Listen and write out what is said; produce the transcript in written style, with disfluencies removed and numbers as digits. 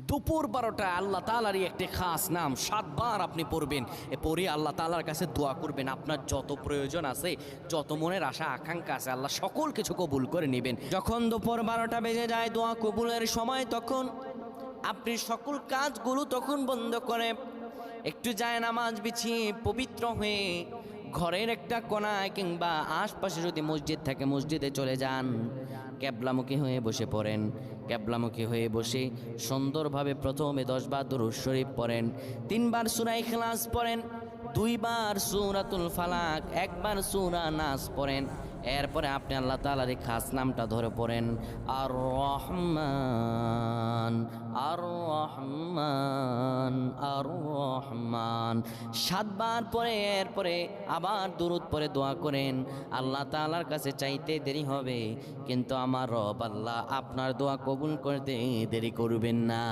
দুপুর 12টায় আল্লাহ তাআলারই একটি খাস নাম 7 বার আপনি পড়বেন, পড়ে আল্লাহ তাআলার কাছে দোয়া করবেন। আপনার যত প্রয়োজন আছে, যত মনের আশা আকাঙ্ক্ষা আছে, আল্লাহ সকল কিছু কবুল করে নেবেন। যখন দুপুর 12টা বেজে যায়, দোয়া কবুলের সময়, তখন আপনি সকল কাজগুলো তখন বন্ধ করে একটু যায় নামাজ বিছিয়ে পবিত্র হয়ে ঘরের একটা কোণায় কিংবা আশপাশে যদি মসজিদ থাকে মসজিদে চলে যান, ক্যাবলামুখী হয়ে বসে পড়েন। ক্যাবলামুখী হয়ে বসে সুন্দরভাবে প্রথমে 10 বার দুরূদ শরীফ পড়েন, 3 বার সূরা ইখলাস পড়েন, 2 বার সূরাতুল ফালাক, 1 বার সূরা নাস পড়েন। এরপরে আপনি আল্লাহ তাআলার এই খাস নামটা ধরে পড়েন, আর রহমান আর রহমান আর রহমান 7 বার পরে এরপরে আবার দুরূদ পরে দোয়া করেন। আল্লাহ তাআলার কাছে চাইতে দেরি হবে, কিন্তু আমার রব আল্লাহ আপনার দোয়া কবুল করতে দেরি করবেন না।